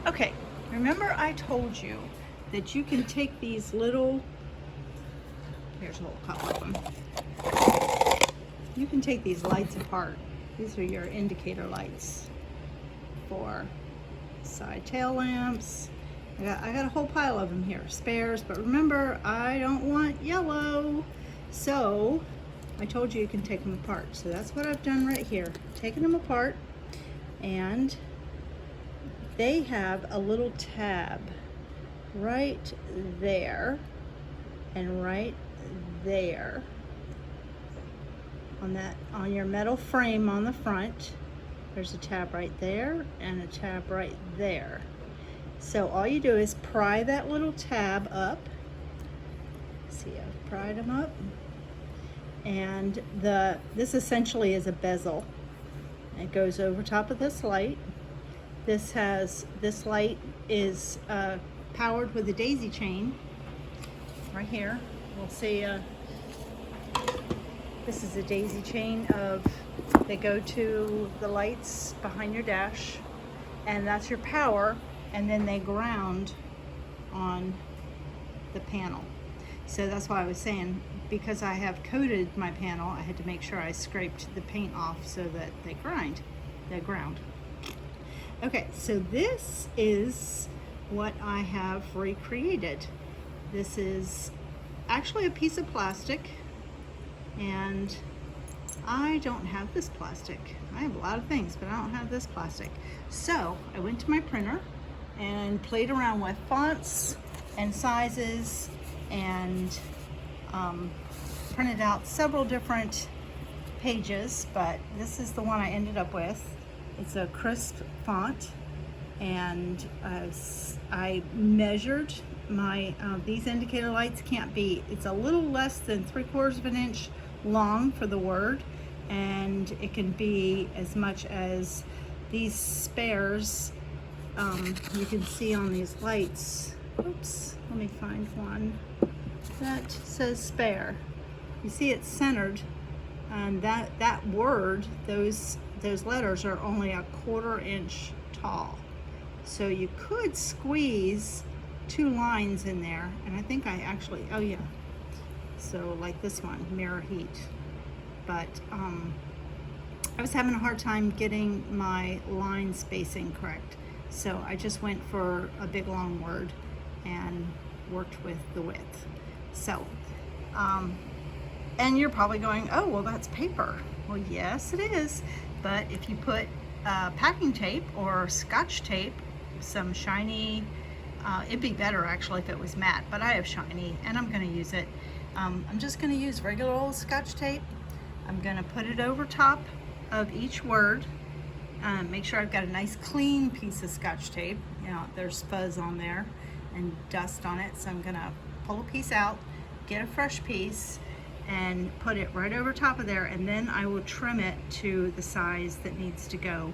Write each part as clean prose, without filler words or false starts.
Okay, remember I told you that you can take these little, here's a little couple of them. You can take these lights apart. These are your indicator lights for side tail lamps. I got a whole pile of them here, spares, but remember, I don't want yellow. So I told you can take them apart. So that's what I've done right here, taking them apart, and they have a little tab right there and right there on your metal frame on the front. There's a tab right there and a tab right there. So all you do is pry that little tab up. See, I've pried them up, and this essentially is a bezel. It goes over top of this light. This light is powered with a daisy chain right here. We'll see. This is a daisy chain they go to the lights behind your dash, and that's your power, and then they ground on the panel. So that's why I was saying, because I have coated my panel, I had to make sure I scraped the paint off so that they ground. Okay, so this is what I have recreated. This is actually a piece of plastic, and I don't have this plastic. I have a lot of things, but I don't have this plastic. So I went to my printer and played around with fonts and sizes, and printed out several different pages, but this is the one I ended up with. It's a crisp font, and I measured my these indicator lights it's a little less than 3/4 of an inch long for the word, and it can be as much as these spares. You can see on these lights, oops, let me find one that says spare. You see it's centered, and that word, those letters are only 1/4 inch tall. So you could squeeze 2 lines in there, and I think I actually, oh yeah, so like this one, mirror heat. But I was having a hard time getting my line spacing correct, so I just went for a big long word and worked with the width. So and you're probably going, oh well, that's paper. Well, yes it is, but if you put packing tape or Scotch tape, some shiny, it'd be better actually if it was matte, but I have shiny and I'm going to use it. I'm just going to use regular old Scotch tape. I'm going to put it over top of each word. Make sure I've got a nice clean piece of Scotch tape. You know, there's fuzz on there and dust on it, so I'm going to pull a piece out, get a fresh piece, and put it right over top of there, and then I will trim it to the size that needs to go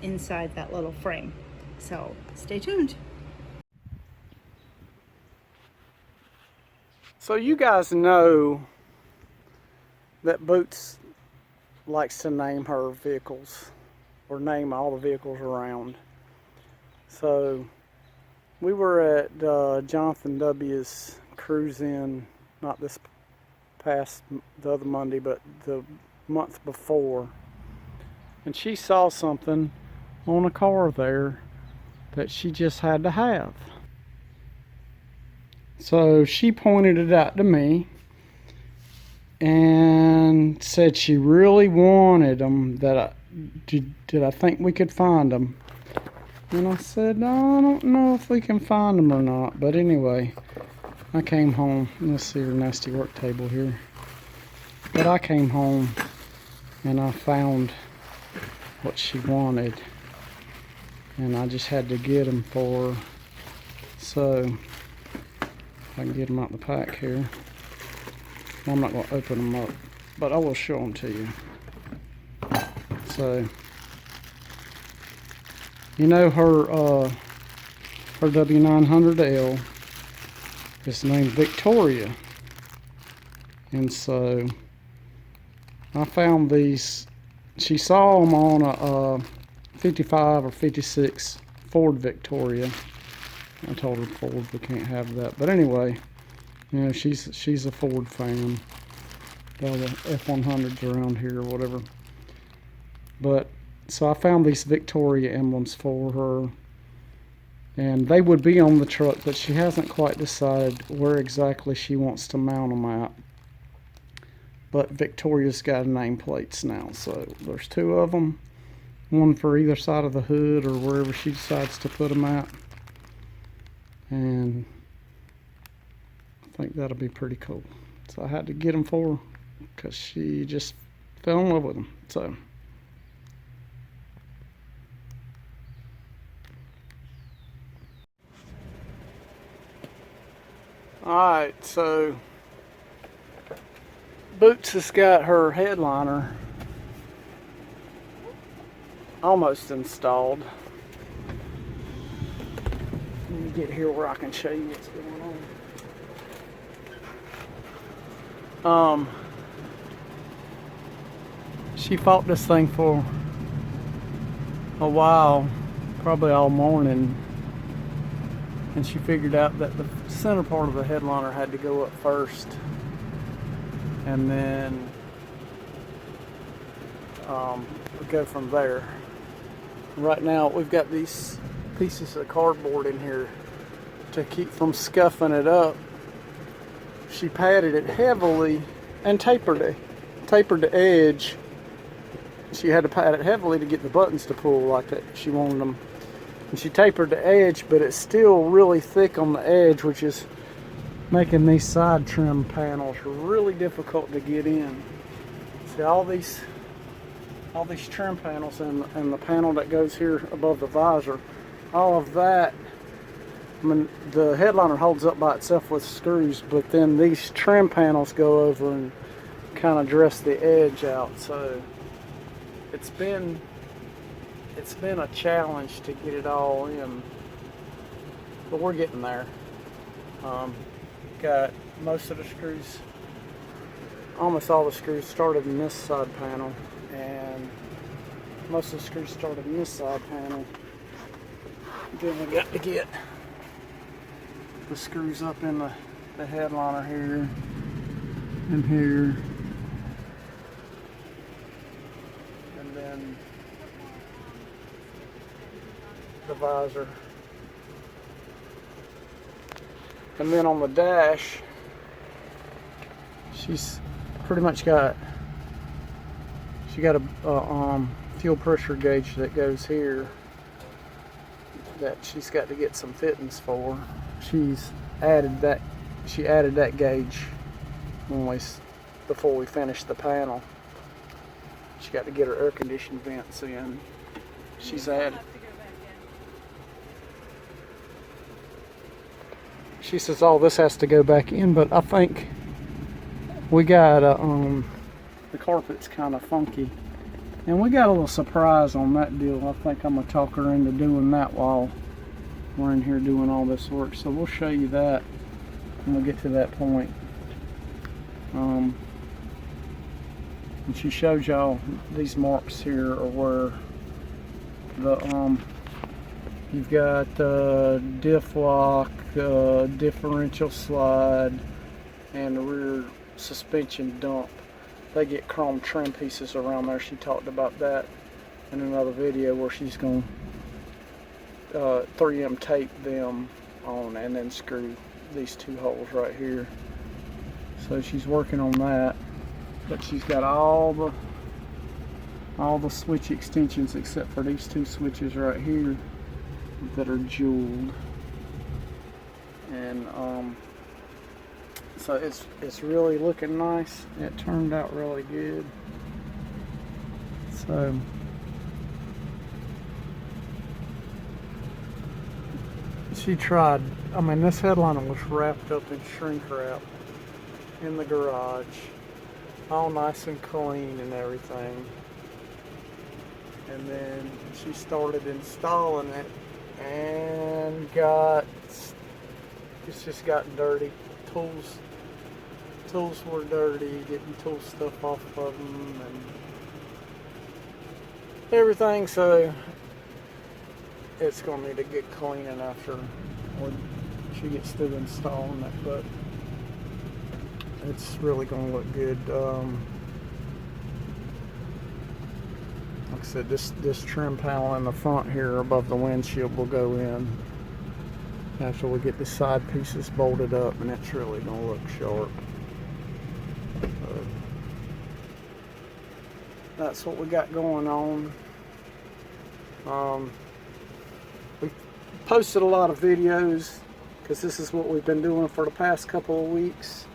inside that little frame. So stay tuned. So you guys know that Boots likes to name her vehicles, or name all the vehicles around. So we were at Jonathan W.'s cruise-in, not this past, the other Monday, but the month before, and she saw something on a car there that she just had to have. So she pointed it out to me and said she really wanted them, that did I think we could find them. And I said, no, I don't know if we can find them or not. But anyway, I came home. Let's see her nasty work table here. But I came home and I found what she wanted, and I just had to get them for her. So if I can get them out the pack here. I'm not going to open them up, but I will show them to you. So, you know, her W900L is named Victoria, and so I found these. She saw them on a 55 or 56 Ford Victoria. I told her Ford, we can't have that. But anyway, you know, she's a Ford fan. All the F100s around here or whatever. But so I found these Victoria emblems for her, and they would be on the truck, but she hasn't quite decided where exactly she wants to mount them at. But Victoria's got nameplates now, so there's two of them, one for either side of the hood or wherever she decides to put them at. And I think that'll be pretty cool. So I had to get them for her because she just fell in love with them. So alright, so Boots has got her headliner almost installed. Let me get here where I can show you what's going on. She fought this thing for a while, probably all morning, and she figured out that the center part of the headliner had to go up first, and then we go from there. Right now we've got these pieces of cardboard in here to keep from scuffing it up. She padded it heavily and tapered the edge. She had to pad it heavily to get the buttons to pull like that she wanted them. And she tapered the edge, but it's still really thick on the edge, which is making these side trim panels really difficult to get in. See all these trim panels and the panel that goes here above the visor, all of that, I mean, the headliner holds up by itself with screws, but then these trim panels go over and kind of dress the edge out. So it's been a challenge to get it all in, but we're getting there. Got most of the screws, almost all the screws started in this side panel, and most of the screws started in this side panel. Then we got to get the screws up in the headliner here and here, and then the visor. And then on the dash, she's pretty much got a fuel pressure gauge that goes here that she's got to get some fittings for. She added that gauge before we finished the panel. She got to get her air conditioning vents in. She's added. She says all this has to go back in, but I think we got the carpet's kind of funky, and we got a little surprise on that deal. I think I'm gonna talk her into doing that while we're in here doing all this work. So we'll show you that when we get to that point. And she shows y'all these marks here are where the you've got diff lock, differential slide, and the rear suspension dump. They get chrome trim pieces around there. She talked about that in another video where she's going to 3M tape them on and then screw these two holes right here. So she's working on that, but she's got all the switch extensions except for these two switches right here that are jeweled. And so it's really looking nice. It turned out really good. So she tried. I mean, this headliner was wrapped up in shrink wrap in the garage, all nice and clean and everything. And then she started installing it and it's just gotten dirty. Tools were dirty, getting tool stuff off of them and everything. So it's gonna need to get cleaning after when she gets through installing it, but it's really gonna look good. Like I said, this trim panel in the front here above the windshield will go in after we get the side pieces bolted up, and it's really gonna look sharp. That's what we got going on. We posted a lot of videos because this is what we've been doing for the past couple of weeks,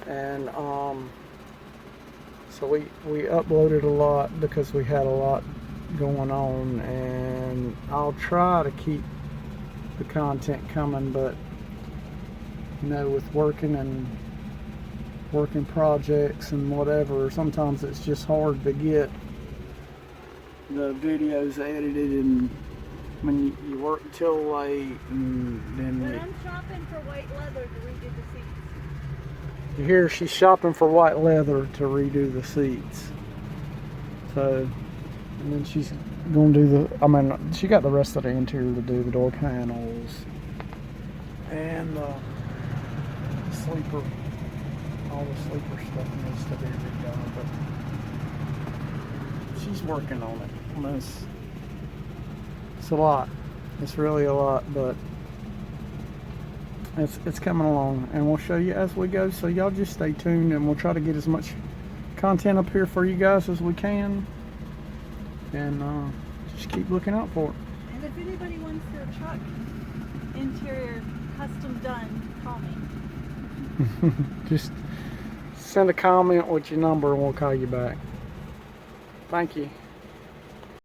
and so we uploaded a lot because we had a lot going on, and I'll try to keep the content coming, but you know, with working projects and whatever, sometimes it's just hard to get the videos edited, and when you work until late, and then But I'm shopping for white leather to redo the seats. you hear she's shopping for white leather to redo the seats. So, and then she's gonna do the, I mean, she got the rest of the interior to do, the door panels and sleeper, all the sleeper stuff needs to be redone, but she's working on it. I mean, it's a lot. It's really a lot, but it's coming along, and we'll show you as we go, so y'all just stay tuned, and we'll try to get as much content up here for you guys as we can, and just keep looking out for it. And if anybody wants their truck interior custom done, call me. Just send a comment with your number and we'll call you back. Thank you.